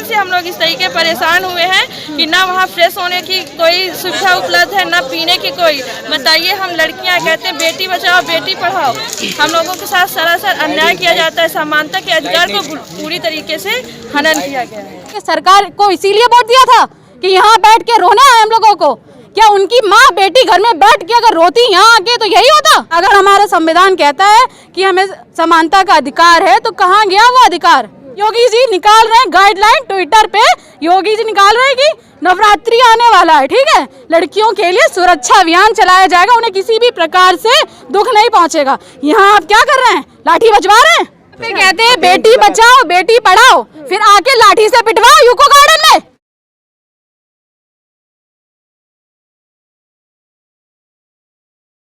दिन से हम लोग इस तरीके परेशान हुए हैं कि ना वहाँ फ्रेश होने की कोई सुविधा उपलब्ध है, ना पीने की कोई। बताइए, हम लड़कियाँ कहते हैं बेटी बचाओ बेटी पढ़ाओ, हम लोगों के साथ सरासर अन्याय किया जाता है। समानता के अधिकार को पूरी तरीके से हनन किया गया है। सरकार को इसीलिए वोट दिया था कि यहाँ बैठ के रोना है हम लोगों को। क्या उनकी माँ बेटी घर में बैठ के अगर रोती यहाँ आके तो यही होता? अगर हमारा संविधान कहता है कि हमें समानता का अधिकार है तो कहाँ गया वो अधिकार? योगी जी निकाल रहे हैं गाइडलाइन, ट्विटर पे योगी जी निकाल रहे हैं कि नवरात्रि आने वाला है, ठीक है, लड़कियों के लिए सुरक्षा अभियान चलाया जाएगा, उन्हें किसी भी प्रकार से दुख नहीं पहुंचेगा। यहाँ आप क्या कर रहे हैं? लाठी बजवा रहे हैं। कहते हैं बेटी बचाओ बेटी पढ़ाओ, फिर आके लाठी से पिटवाओ यूको गार्डन में।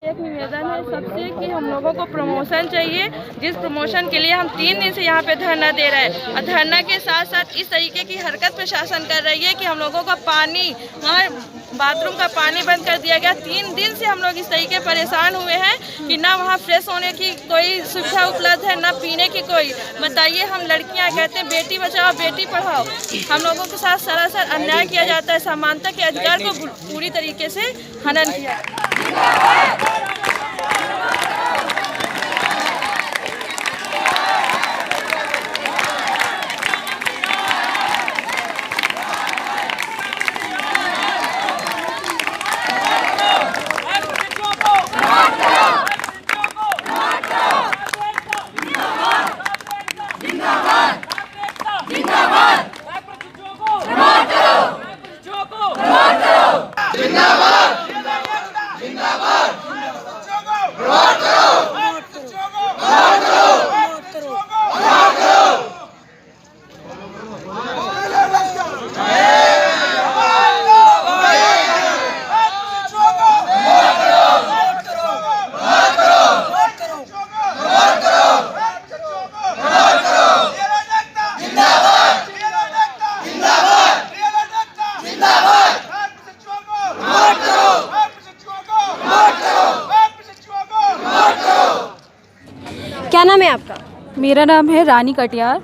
एक निवेदन है सबसे कि हम लोगों को प्रमोशन चाहिए, जिस प्रमोशन के लिए हम 3 दिन से यहाँ पे धरना दे रहे हैं। और धरना के साथ साथ इस तरीके की हरकत प्रशासन कर रही है कि हम लोगों का पानी, हमारे बाथरूम का पानी बंद कर दिया गया। 3 दिन से हम लोग इस तरीके परेशान हुए हैं कि ना वहाँ फ्रेश होने की कोई सुविधा उपलब्ध है, ना पीने की कोई। बताइए, हम लड़कियाँ कहते हैं बेटी बचाओ बेटी पढ़ाओ, हम लोगों के साथ सरासर अन्याय किया जाता है। समानता के अधिकार को पूरी तरीके से हनन किया। क्या नाम है आपका? मेरा नाम है रानी कटियार।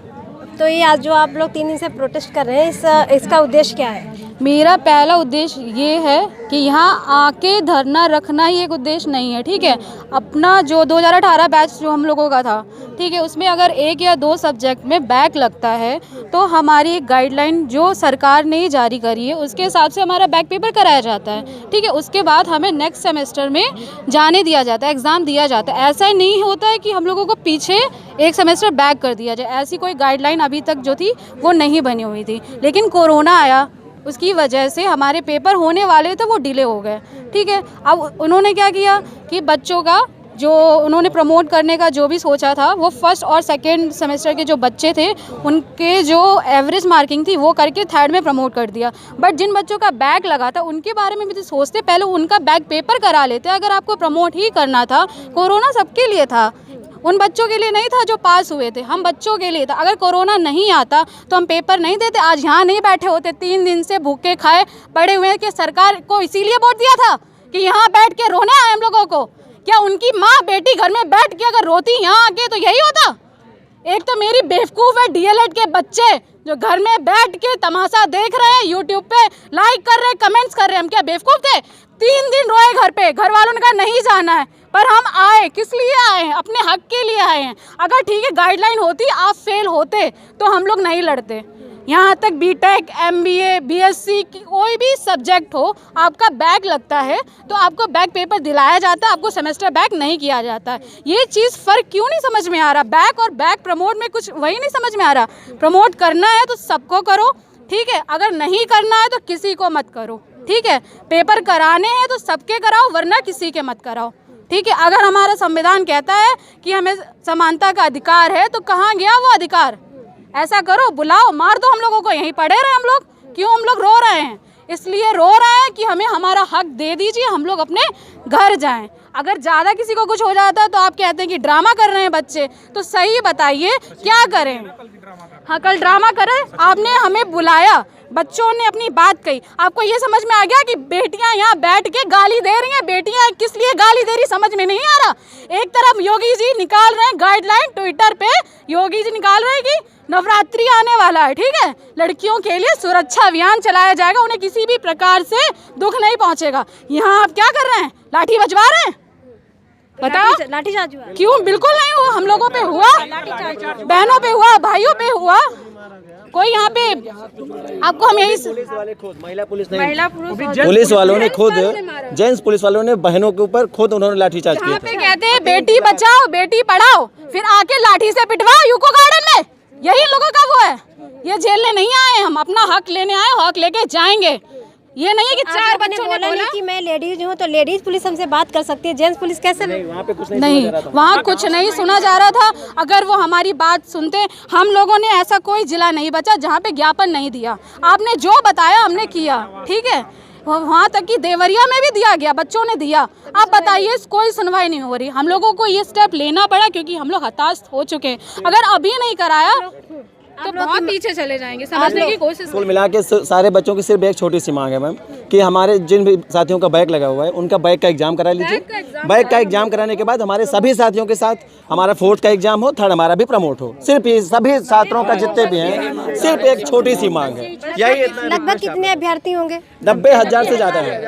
तो ये आज जो आप लोग 3 दिन से प्रोटेस्ट कर रहे हैं, इसका उद्देश्य क्या है? मेरा पहला उद्देश्य ये है कि यहाँ आके धरना रखना ही एक उद्देश्य नहीं है, ठीक है। अपना जो 2018 बैच जो हम लोगों का था, ठीक है, उसमें अगर 1 या 2 सब्जेक्ट में बैक लगता है तो हमारी एक गाइडलाइन जो सरकार ने जारी करी है उसके हिसाब से हमारा बैक पेपर कराया जाता है, ठीक है। उसके बाद हमें नेक्स्ट सेमेस्टर में जाने दिया जाता है, एग्ज़ाम दिया जाता है। ऐसा ही नहीं होता है कि हम लोगों को पीछे एक सेमेस्टर बैक कर दिया जाए। ऐसी कोई गाइडलाइन अभी तक जो थी वो नहीं बनी हुई थी, लेकिन कोरोना आया, उसकी वजह से हमारे पेपर होने वाले थे वो डिले हो गए, ठीक है। अब उन्होंने क्या किया कि बच्चों का जो उन्होंने प्रमोट करने का जो भी सोचा था वो फर्स्ट और सेकंड सेमेस्टर के जो बच्चे थे उनके जो एवरेज मार्किंग थी वो करके 3rd में प्रमोट कर दिया। बट जिन बच्चों का बैक लगा था उनके बारे में भी तो सोचते, पहले उनका बैक पेपर करा लेते। अगर आपको प्रमोट ही करना था, कोरोना सबके लिए था, उन बच्चों के लिए नहीं था जो पास हुए थे, हम बच्चों के लिए था। अगर कोरोना नहीं आता तो हम पेपर नहीं देते, आज यहाँ नहीं बैठे होते। 3 दिन से भूखे खाए पड़े हुए हैं कि सरकार को इसीलिए वोट दिया था कि यहाँ बैठ के रोना है हम लोगों को। क्या उनकी माँ बेटी घर में बैठ के अगर रोती यहाँ आके तो यही होता? एक तो मेरी बेवकूफ़ है DLED के बच्चे जो घर में बैठ के तमाशा देख रहे हैं, यूट्यूब पे लाइक कर रहे हैं, कमेंट्स कर रहे हैं। हम क्या बेवकूफ़ थे? 3 दिन रोए घर पे, घर वालों ने कहा नहीं जाना है, पर हम आए। किस लिए आए हैं? अपने हक के लिए आए हैं। अगर ठीक है गाइडलाइन होती, आप फेल होते तो हम लोग नहीं लड़ते। यहाँ तक BTech, MBA, BSc कोई भी सब्जेक्ट हो, आपका बैक लगता है तो आपको बैक पेपर दिलाया जाता है, आपको सेमेस्टर बैक नहीं किया जाता है। ये चीज़ फ़र्क क्यों नहीं समझ में आ रहा? बैक और बैक प्रमोट में कुछ वही नहीं समझ में आ रहा। प्रमोट करना है तो सबको करो, ठीक है, अगर नहीं करना है तो किसी को मत करो, ठीक है। पेपर कराने हैं तो सबके कराओ, वरना किसी के मत कराओ, ठीक है। अगर हमारा संविधान कहता है कि हमें समानता का अधिकार है तो कहाँ गया वो अधिकार? ऐसा करो, बुलाओ, मार दो हम लोगों को, यहीं पड़े रहे हम लोग। क्यों हम लोग रो रहे हैं? इसलिए रो रहे हैं कि हमें हमारा हक दे दीजिए, हम लोग अपने घर जाएं। अगर ज़्यादा किसी को कुछ हो जाता है तो आप कहते हैं कि ड्रामा कर रहे हैं बच्चे, तो सही बताइए क्या करें? हाँ कल ड्रामा करे, आपने हमें बुलाया, बच्चों ने अपनी बात कही, आपको ये समझ में आ गया कि बेटियां यहाँ बैठ के गाली दे रही हैं, बेटियां किस लिए गाली दे रही समझ में नहीं आ रहा। एक तरफ योगी जी निकाल रहे हैं गाइडलाइन, ट्विटर पे योगी जी निकाल रहे हैं कि नवरात्रि आने वाला है, ठीक है, लड़कियों के लिए सुरक्षा अभियान चलाया जाएगा, उन्हें किसी भी प्रकार से दुख नहीं पहुंचेगा। यहाँ आप क्या कर रहे हैं, लाठी बजवा रहे हैं, बताओ लाठीचार्ज हुआ? क्यों? बिल्कुल नहीं हुआ, हम लोगों पे हुआ, बहनों पे हुआ, भाइयों पे हुआ, कोई यहाँ पे आपको हम यही महिला पुलिस वालों ने खुद, जेंट्स पुलिस वालों ने बहनों के ऊपर खुद उन्होंने लाठीचार्ज किया। पे कहते हैं बेटी बचाओ बेटी पढ़ाओ, फिर आके लाठी से पिटवाओ यूको गार्डन में, यही लोगों का वो है। ये झेलने नहीं आए, हम अपना हक लेने आए, हक लेके जाएंगे। ये नहीं है कि चार बच्चों ने बोला कि मैं लेडीज हूँ तो लेडीज पुलिस हमसे बात कर सकती है, जेंट्स पुलिस कैसे नहीं? वहाँ पे कुछ नहीं, वहाँ कुछ नहीं सुना जा रहा था। अगर वो हमारी बात सुनते, हम लोगों ने ऐसा कोई जिला नहीं बचा जहाँ पे ज्ञापन नहीं दिया। आपने जो बताया हमने किया, ठीक है, वहाँ तक कि देवरिया में भी दिया गया, बच्चों ने दिया। आप बताइए, कोई सुनवाई नहीं हो रही। हम लोगों को ये स्टेप लेना पड़ा क्योंकि हम लोग हताश हो चुके हैं। अगर अभी नहीं कराया तो बहुत पीछे चले जाएंगे, समझने की कोशिश। कुल मिला के सारे बच्चों की सिर्फ एक छोटी सी मांग है मैम कि हमारे जिन भी साथियों का बैक लगा हुआ है उनका बैक का एग्जाम करा लीजिए। बैक का एग्जाम कराने के बाद हमारे सभी साथियों के साथ हमारा फोर्थ का एग्जाम हो, थर्ड हमारा भी प्रमोट हो। सिर्फ ये सभी छात्रों का जितने भी हैं, सिर्फ एक छोटी सी मांग है। यही लगभग कितने अभ्यर्थी होंगे? 90,000 से ज्यादा है।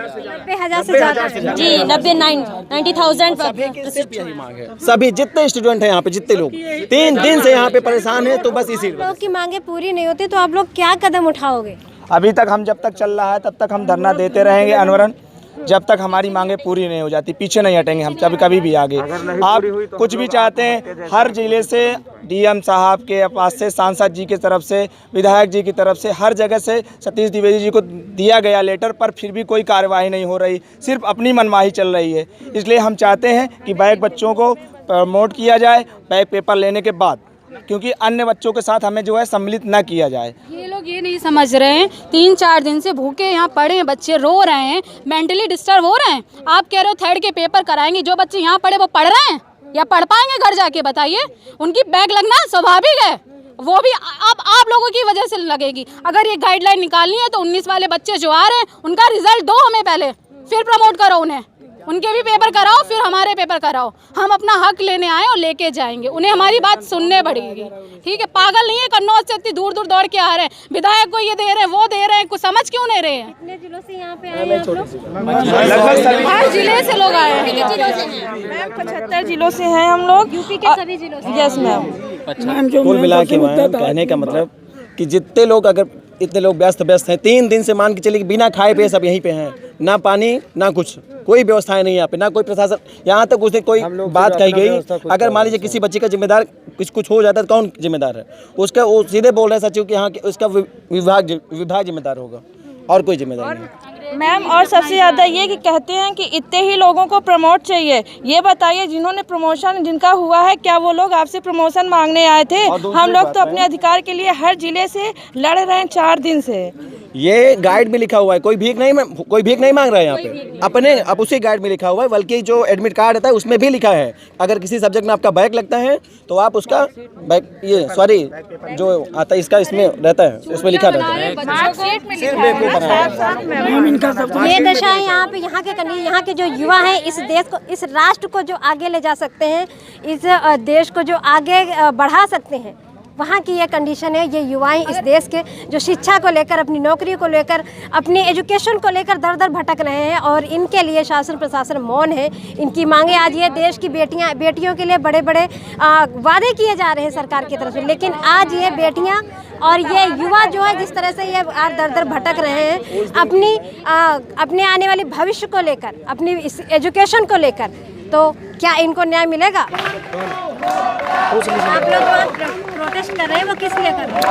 90,000 से ज्यादा जी, 90,000 मांग है। सभी जितने स्टूडेंट हैं यहाँ पे, जितने लोग 3 दिन से यहाँ पे परेशान हैं, तो बस इसी लोग की मांगे पूरी नहीं होती तो आप लोग क्या कदम उठाओगे? अभी तक हम, जब तक चल रहा है तब तक हम धरना देते रहेंगे अनवरत, जब तक हमारी मांगे पूरी नहीं हो जाती। पीछे नहीं हटेंगे हम, कभी भी आगे। आप कुछ भी चाहते हैं, हर जिले से डीएम साहब के पास से, सांसद जी की तरफ से, विधायक जी की तरफ से, हर जगह से सतीश द्विवेदी जी को दिया गया लेटर, पर फिर भी कोई कार्रवाई नहीं हो रही, सिर्फ अपनी मनमाही चल रही है। इसलिए हम चाहते हैं कि बैक बच्चों को प्रमोट किया जाए बैक पेपर लेने के बाद, क्योंकि अन्य बच्चों के साथ हमें जो है सम्मिलित न किया जाए। ये लोग ये नहीं समझ रहे हैं, 3-4 दिन से भूखे यहाँ पड़े हैं, बच्चे रो रहे हैं, मेंटली डिस्टर्ब हो रहे हैं। आप कह रहे हो थर्ड के पेपर कराएंगे, जो बच्चे यहाँ पढ़े वो पढ़ रहे हैं या पढ़ पाएंगे घर जाके? बताइए। उनकी बैक लगना स्वाभाविक है, वो भी अब आप लोगों की वजह से लगेगी। अगर ये गाइडलाइन निकालनी है तो 19 वाले बच्चे जो आ रहे हैं उनका रिजल्ट दो हमें पहले, फिर प्रमोट करो उन्हें, उनके भी पेपर कराओ, फिर हमारे पेपर कराओ। हम अपना हक लेने आए और लेके जाएंगे, उन्हें हमारी बात सुनने पड़ेगी, ठीक है। पागल नहीं है, कन्नौज से इतनी दूर दूर दौड़ के आ रहे हैं, विधायक को ये दे रहे हैं, वो दे रहे हैं, कुछ समझ क्यों नहीं रहे हैं? कितने जिलों से यहाँ पे आए हैं आप लोग? हर जिले से लोग आए हैं। मैम 75 जिलों से हैं हम लोग, यूपी के सभी जिलों से? Yes ma'am. कुल मिला के कहने का मतलब कि जितने लोग, अगर इतने लोग व्यस्त हैं, 3 दिन से मान के चलिए बिना खाए पिए सब यहीं पे हैं, ना पानी ना कुछ, कोई व्यवस्थाएं नहीं यहाँ पे, ना कोई प्रशासन। यहाँ तक उस दिन कोई बात कही गई, अगर मान लीजिए किसी बच्चे का जिम्मेदार कुछ हो जाता है तो कौन जिम्मेदार है उसका? वो सीधे बोल रहे सचिव कि यहाँ उसका विभाग जिम्मेदार होगा, और कोई जिम्मेदार नहीं। मैम और सबसे ज़्यादा ये कि कहते हैं कि इतने ही लोगों को प्रमोट चाहिए। ये बताइए, जिन्होंने प्रमोशन जिनका हुआ है, क्या वो लोग आपसे प्रमोशन मांगने आए थे? हम लोग तो अपने अधिकार के लिए हर जिले से लड़ रहे हैं 4 दिन से। ये गाइड में लिखा हुआ है, कोई भीख नहीं मांग रहा है यहाँ पे, अपने अब उसी गाइड में लिखा हुआ है। बल्कि जो एडमिट कार्ड रहता है उसमें भी लिखा है, अगर किसी सब्जेक्ट में आपका बैक लगता है तो आप उसका बैक, ये सॉरी जो आता है इसका, इसमें रहता है, इसमें लिखा रहता है। ये दशा है यहाँ पे, यहाँ के जो युवा हैं, इस देश को, इस राष्ट्र को जो आगे ले जा सकते हैं, इस देश को जो आगे बढ़ा सकते हैं, वहाँ की ये कंडीशन है। ये युवाएं इस देश के जो शिक्षा को लेकर, अपनी नौकरी को लेकर, अपनी एजुकेशन को लेकर दर दर भटक रहे हैं, और इनके लिए शासन प्रशासन मौन है। इनकी मांगे, आज ये देश की बेटियों के लिए बड़े बड़े वादे किए जा रहे हैं सरकार की तरफ से, लेकिन आज ये बेटियां और ये युवा जो है जिस तरह से ये दर दर भटक रहे हैं अपने आने वाले भविष्य को लेकर, अपनी इस एजुकेशन को लेकर, तो क्या इनको न्याय मिलेगा? आप लोग प्रोटेस्ट कर रहे हैं, वो किस लिए कर रहे हैं?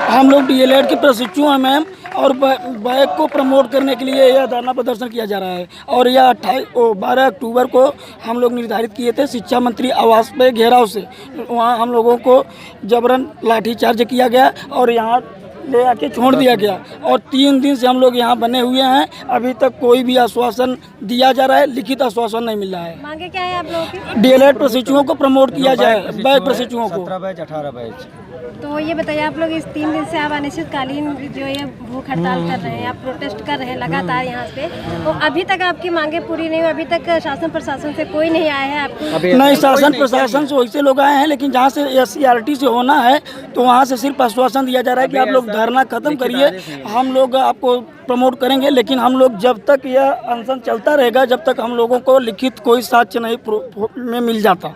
हम लोग डीएलएड के प्रशिक्षु हैं मैम, और बैक को प्रमोट करने के लिए यह धरना प्रदर्शन किया जा रहा है। और यह 12 अक्टूबर को हम लोग निर्धारित किए थे शिक्षा मंत्री आवास पे घेराव से, वहाँ हम लोगों को जबरन लाठीचार्ज किया गया और यहाँ ले आके छोड़ दिया गया। और 3 दिन से हम लोग यहाँ बने हुए हैं, अभी तक कोई भी आश्वासन दिया जा रहा है, लिखित आश्वासन नहीं मिल रहा है। मांगे क्या है आप लोगों की? डीएलएड प्रशिक्षुओं को प्रमोट किया जाए, बैक प्रशिक्षुओं को 17 बैच 18 बैच तो ये बताइए, आप लोग इस 3 दिन से आप अनिश्चितकालीन जो ये भूख हड़ताल कर रहे हैं, आप प्रोटेस्ट कर रहे हैं लगातार यहाँ पे, तो अभी तक आपकी मांगे पूरी नहीं हुई? अभी तक शासन प्रशासन से कोई नहीं आया है आपको? नहीं, शासन प्रशासन से वैसे लोग आए हैं, लेकिन जहाँ से SCRT से होना है तो वहाँ से सिर्फ आश्वासन दिया जा रहा है कि आप लोग धरना खत्म करिए, हम लोग आपको प्रमोट करेंगे। लेकिन हम लोग जब तक यह अनशन चलता रहेगा, जब तक हम लोगों को लिखित कोई साक्ष्य नहीं में मिल जाता।